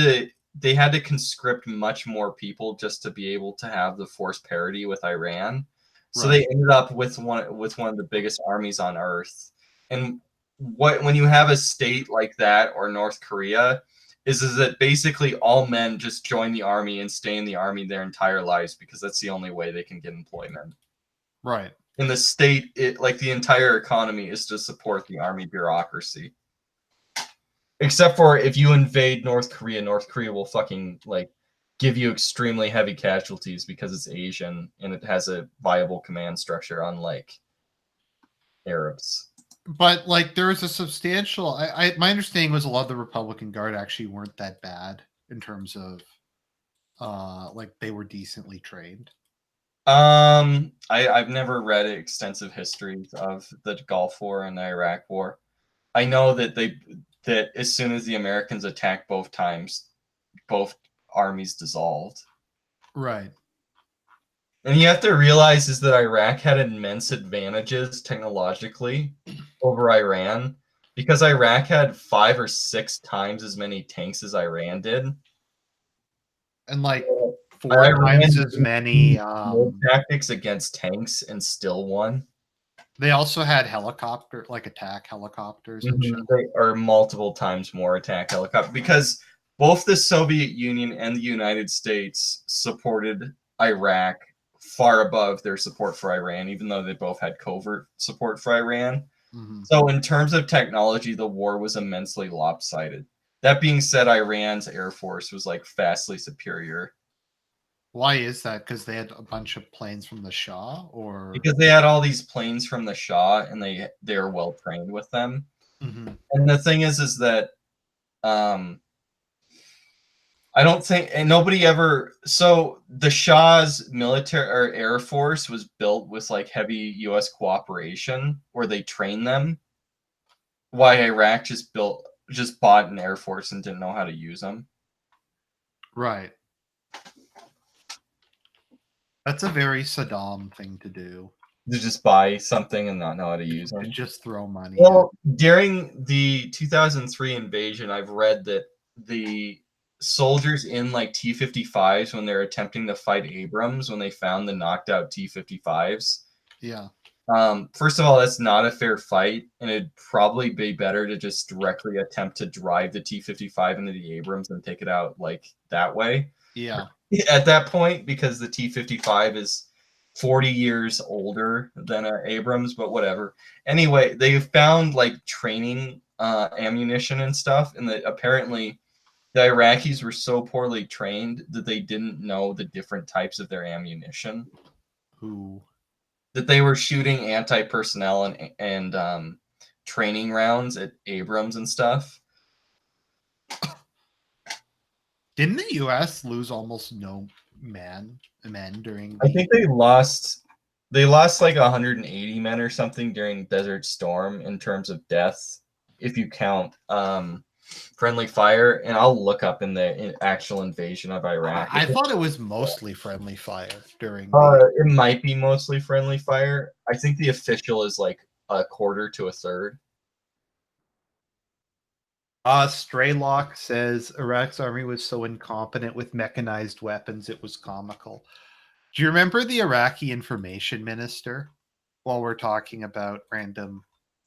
to conscript much more people just to be able to have the force parity with Iran. So right, they ended up with one of the biggest armies on earth. And when you have a state like that, or North Korea, is that basically all men just join the army and stay in the army their entire lives, because that's the only way they can get employment. right. In the state, like the entire economy is to support the army bureaucracy. Except for if you invade North Korea will fucking like give you extremely heavy casualties because it's Asian and it has a viable command structure, unlike Arabs. But like there was a substantial. My understanding was a lot of the Republican Guard actually weren't that bad in terms of like they were decently trained. I've never read extensive histories of the Gulf War and the Iraq War. I know that as soon as the Americans attacked both times, both armies dissolved. Right. And you have to realize is that Iraq had immense advantages technologically over Iran, because Iraq had 5 or 6 times as many tanks as Iran did. And like four Iran times as many. tactics against tanks and still won. They also had helicopter, like attack helicopters and shit. They are multiple times more attack helicopter, because both the Soviet Union and the United States supported Iraq far above their support for Iran, even though they both had covert support for Iran. Mhm. So in terms of technology, the war was immensely lopsided. That being said, Iran's air force was like vastly superior, Why is that? Because they had a bunch of planes from the Shah, or because they had all these planes from the Shah and they are well trained with them. Mhm. And the thing is that um, I don't think, and nobody ever. So the Shah's military or air force was built with like heavy U.S. cooperation, where they train them. Why Iraq just bought an air force and didn't know how to use them. Right. That's a very Saddam thing to do. To just buy something and not know how to use To them. just throw money. Well, during the 2003 invasion, I've read that the soldiers in like T-55s, when they're attempting to fight Abrams, when they found the knocked out T-55s, Yeah. first of all, that's not a fair fight, and it'd probably be better to just directly attempt to drive the T-55 into the Abrams and take it out like that way. Yeah. At that point, because the T-55 is 40 years older than Abrams, but whatever. Anyway, they found like training ammunition and stuff, and that apparently the Iraqis were so poorly trained that they didn't know the different types of their ammunition. Who? That they were shooting anti-personnel and training rounds at Abrams and stuff. Didn't the U.S. lose almost no men during? I think they lost like 180 men or something during Desert Storm in terms of deaths, if you count friendly fire. And I'll look up in the actual invasion of Iraq. I thought it was mostly friendly fire during. It might be mostly friendly fire. I think the official is like a quarter to a third. Straylock says Iraq's army was so incompetent with mechanized weapons it was comical. Do you remember the Iraqi information minister? While we're talking about random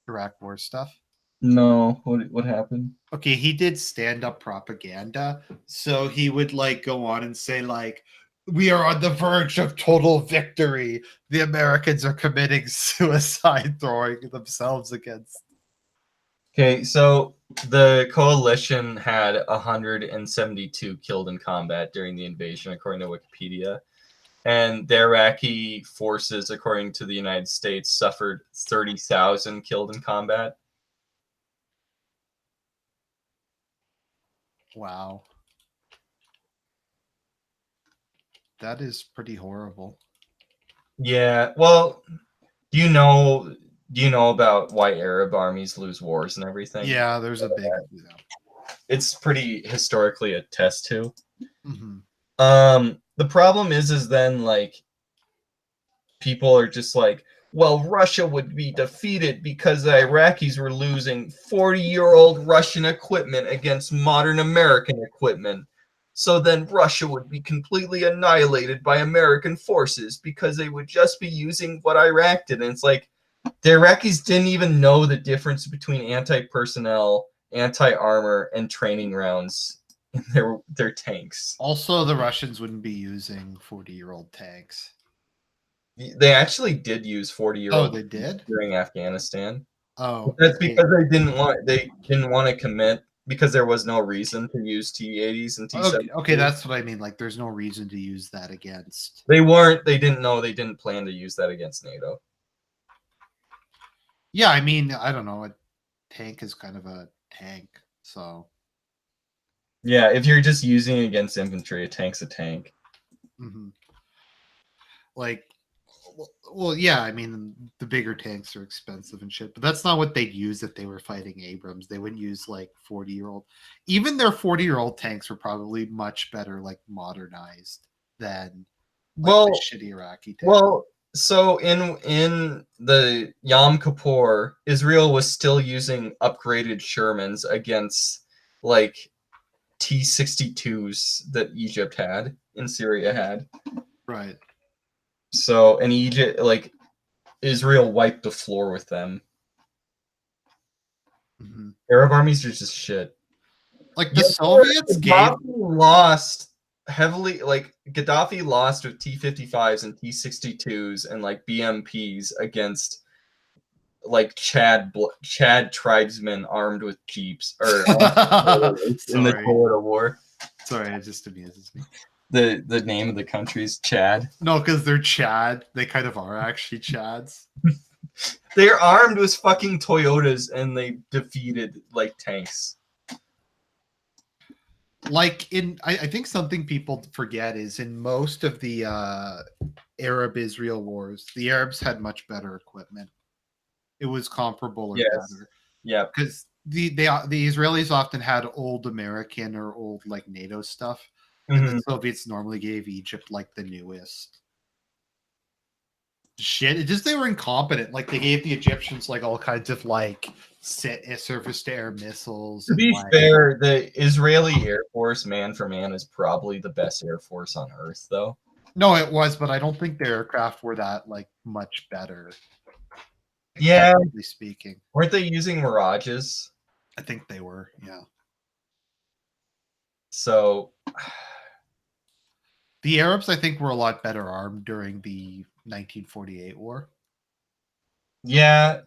Iraq war stuff. No, what happened? Okay, he did stand-up propaganda. So he would like go on and say like, we are on the verge of total victory. The Americans are committing suicide, throwing themselves against. Okay, so the coalition had 172 killed in combat during the invasion, according to Wikipedia. And the Iraqi forces, according to the United States, suffered 30,000 killed in combat. Wow. That is pretty horrible. Yeah. Well, do you know about why Arab armies lose wars and everything? Yeah, there's a big. It's pretty historically attest to. Mm-hmm. The problem is then like people are just like, well, Russia would be defeated because the Iraqis were losing 40-year-old Russian equipment against modern American equipment. So then Russia would be completely annihilated by American forces because they would just be using what Iraq did. And it's like the Iraqis didn't even know the difference between anti-personnel, anti-armor, and training rounds in their tanks. Also, the Russians wouldn't be using 40-year-old tanks. They actually did use 40-year-old. Oh, they did? During Afghanistan. Oh, That's because they didn't want to commit because there was no reason to use T-80s and T-70s. Okay, that's what I mean. Like, there's no reason to use that against. They didn't plan to use that against NATO. Yeah, I mean, I don't know. A tank is kind of a tank, so. Yeah, if you're just using it against infantry, a tank's a tank. Mm-hmm. Like, well, yeah, I mean, the bigger tanks are expensive and shit, but that's not what they'd use if they were fighting Abrams. They wouldn't use like 40-year-old. Even their 40-year-old tanks were probably much better, like modernized than the shitty Iraqi tank. Well, so in the Yom Kippur, Israel was still using upgraded Shermans against like T-62s that Egypt had and Syria had. Right. So, and Egypt, like, Israel wiped the floor with them. Mm-hmm. Arab armies are just shit. Like, the Soviets lost heavily, like, Gaddafi lost with T-55s and T-62s and, like, BMPs against, like, Chad tribesmen armed with jeeps, or in the Toyota War. Sorry, it just amuses me. The name of the country's Chad. No, because they're Chad. They kind of are actually Chads. They're armed with fucking Toyotas and they defeated like tanks. Like I think something people forget is in most of the Arab-Israel wars, the Arabs had much better equipment. It was comparable or better. Yeah, because the Israelis often had old American or old like NATO stuff. And the Soviets normally gave Egypt like the newest shit. It just they were incompetent. Like they gave the Egyptians like all kinds of like surface-to-air missiles. To be fair, the Israeli Air Force, man for man, is probably the best Air Force on Earth, though. No, it was, but I don't think the aircraft were that like much better. Yeah, speaking, weren't they using Mirages? I think they were. Yeah. So. The Arabs, I think, were a lot better armed during the 1948 war. Yeah.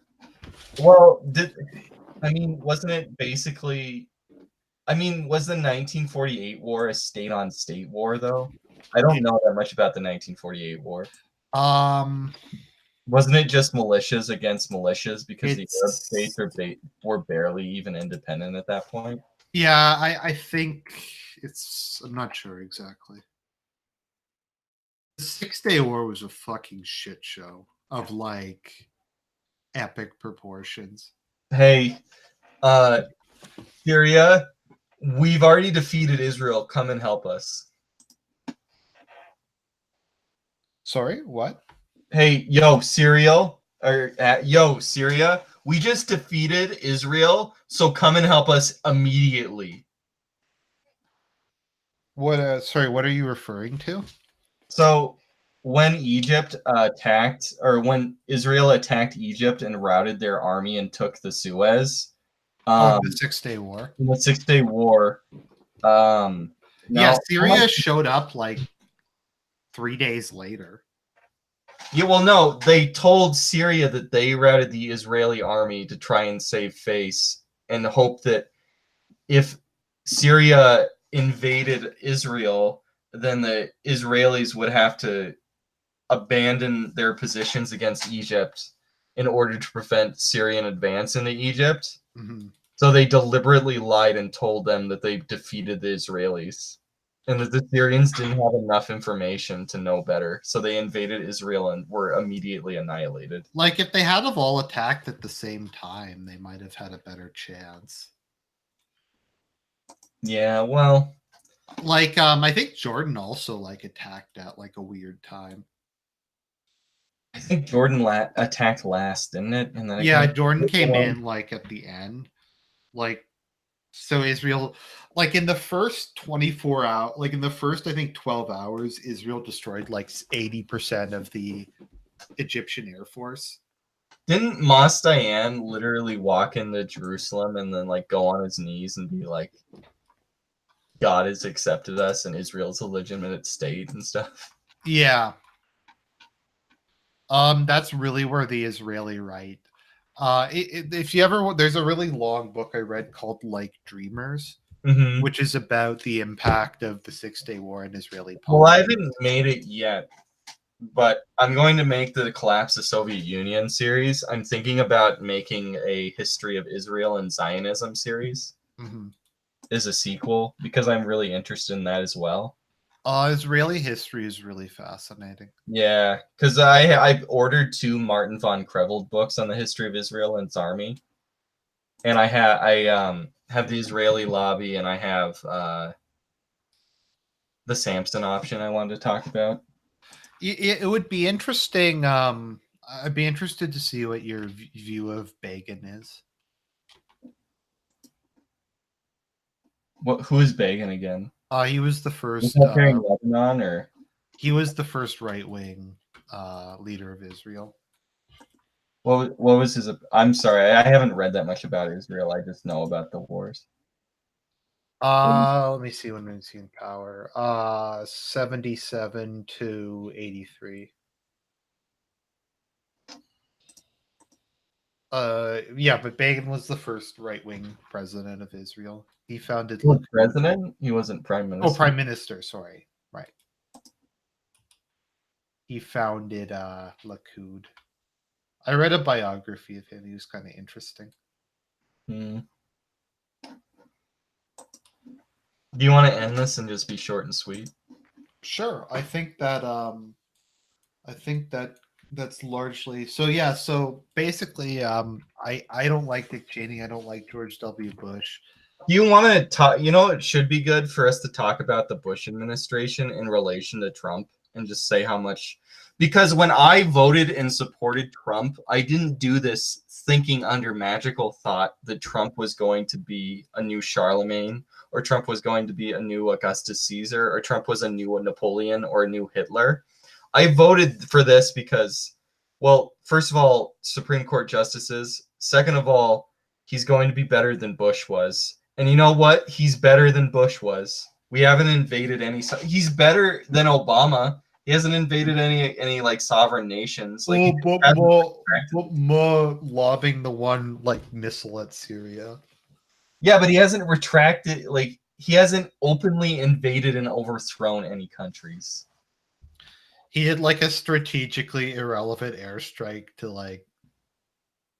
Well, wasn't it basically... was the 1948 war a state-on-state war, though? I don't know that much about the 1948 war. Wasn't it just militias against militias because the Arab states were barely even independent at that point? Yeah, I think it's... I'm not sure exactly. The 6-Day War was a fucking shit show of like epic proportions. Hey, Syria, we've already defeated Israel. Come and help us. Sorry, what? Hey, Syria, we just defeated Israel, so come and help us immediately. What? Sorry, what are you referring to? So, when when Israel attacked Egypt and routed their army and took the Suez, the 6-Day War. In the 6-Day War, Syria showed up like 3 days later. Yeah, well, no, they told Syria that they routed the Israeli army to try and save face and hope that if Syria invaded Israel, then the Israelis would have to abandon their positions against Egypt in order to prevent Syrian advance into Egypt. Mm-hmm. So they deliberately lied and told them that they defeated the Israelis. And that the Syrians didn't have enough information to know better. So they invaded Israel and were immediately annihilated. Like, if they had have all attacked at the same time, they might have had a better chance. Yeah, well, Like, I think Jordan also like attacked at like a weird time. I think Jordan attacked last, didn't it? And then Yeah, Jordan came in like at the end. Like, so Israel, like in the first 24 hours, like in the first, I think 12 hours, Israel destroyed like 80% of the Egyptian Air Force. Didn't Mos Dayan literally walk into Jerusalem and then like go on his knees and be like, God has accepted us and Israel's a legitimate state and stuff? Yeah. That's really where the Israeli right. If you ever, there's a really long book I read called like Dreamers, Mm-hmm. which is about the impact of the 6 Day War in Israeli Well, I politics. haven't made it yet, but I'm going to make the Collapse of Soviet Union series. I'm thinking about making a History of Israel and Zionism series Mm-hmm. as a sequel because I'm really interested in that as well. Israeli history is really fascinating. Yeah, because I've ordered 2 Martin von Creveld books on the history of Israel and its army, and I have the Israeli lobby and I have the Samson option I wanted to talk about. It would be interesting. I'd be interested to see what your view of Begin is. Who is Begin again? He was the Was first. that during Lebanon or? He was the first right wing leader of Israel. What was his? I'm sorry, I haven't read that much about Israel. I just know about the wars. Let me see when was he in power. 77 to 83. Yeah, but Begin was the first right wing president of Israel. He founded He was Likud. president. He wasn't prime minister. Oh, prime minister. Sorry, right. He founded Likud. I read a biography of him. He was kind of interesting. Hmm. Do you want to end this and just be short and sweet? Sure. I think that that's largely so. Yeah. So basically, I don't like Dick Cheney. I don't like George W. Bush. Do you want to talk? You know, it should be good for us to talk about the Bush administration in relation to Trump and just say how much. Because when I voted and supported Trump, I didn't do this thinking under magical thought that Trump was going to be a new Charlemagne, or Trump was going to be a new Augustus Caesar, or Trump was a new Napoleon or a new Hitler. I voted for this because, well, first of all, Supreme Court justices. Second of all, he's going to be better than Bush was. And you know what? He's better than Bush was. We haven't invaded any. He's better than Obama. He hasn't invaded any like sovereign nations. Like, but more lobbing the one like missile at Syria. yeah, but he hasn't retracted. Like, he hasn't openly invaded and overthrown any countries. He had like a strategically irrelevant airstrike to like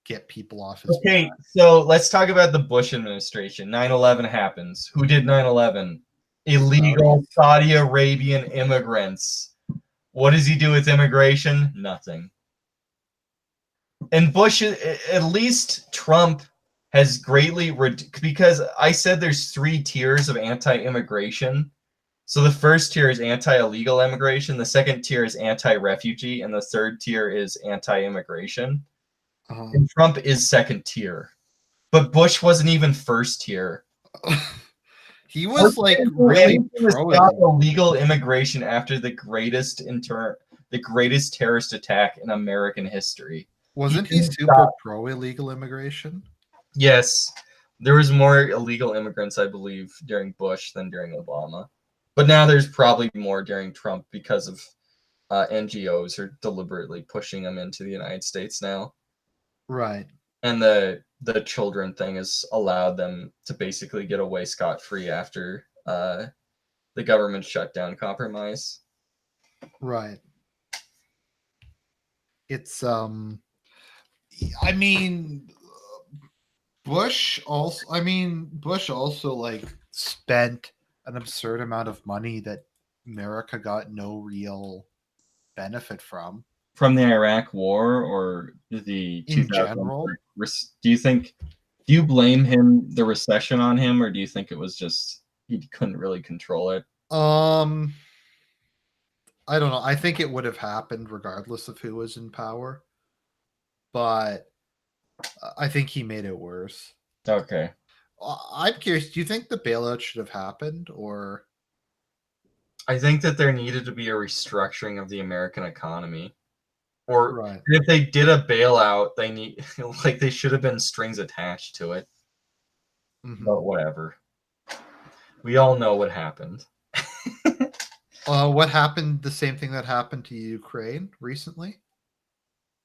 get people off his Okay, back. so let's talk about the Bush administration. 9/11 happens. Who did 9/11? Illegal Saudi Arabian immigrants. What does he do with immigration? Nothing. And Bush, at least Trump has greatly because I said there's 3 tiers of anti-immigration. So the first tier is anti-illegal immigration, the second tier is anti-refugee, and the third tier is anti-immigration. And Trump is second tier. But Bush wasn't even first tier. He was like really pro illegal immigration after the greatest terrorist attack in American history. Wasn't he super pro illegal immigration? Yes, there was more illegal immigrants, I believe, during Bush than during Obama. But now there's probably more during Trump because of NGOs are deliberately pushing them into the United States now. Right. And the children thing has allowed them to basically get away scot-free after the government shutdown compromise. Right. It's I mean, Bush also like spent an absurd amount of money that America got no real benefit from From the Iraq War or the in 2000? general. Do you blame him, the recession, on him, or do you think it was just he couldn't really control it? Um, I don't know. I think it would have happened regardless of who was in power, but I think he made it worse. Okay. I'm curious. Do you think the bailout should have happened, or I think that there needed to be a restructuring of the American economy. Or right? if they did a bailout, they need like they should have been strings attached to it. Mm-hmm. But whatever. We all know what happened. What happened? The same thing that happened to Ukraine recently.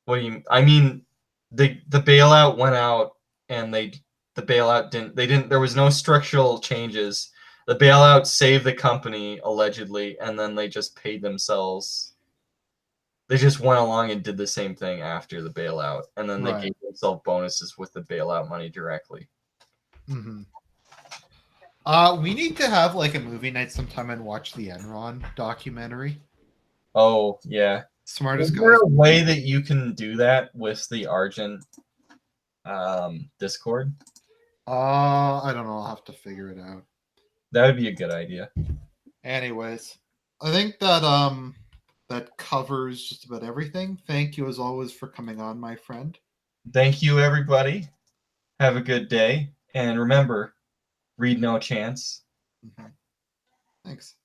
What do you? I mean, the bailout went out, and the bailout didn't. They didn't. There was no structural changes. The bailout saved the company allegedly, and then they just paid themselves. They just went along and did the same thing after the bailout, and then they Right. gave themselves bonuses with the bailout money directly. Mm-hmm. We need to have like a movie night sometime and watch the Enron documentary. Oh yeah. Is Smartest there guys. a way that you can do that with the Argent Discord? I don't know. I'll have to figure it out. That would be a good idea. Anyways, I think that covers just about everything. Thank you as always for coming on, my friend. Thank you, everybody. Have a good day. And remember, read no chance. Mm-hmm. Thanks.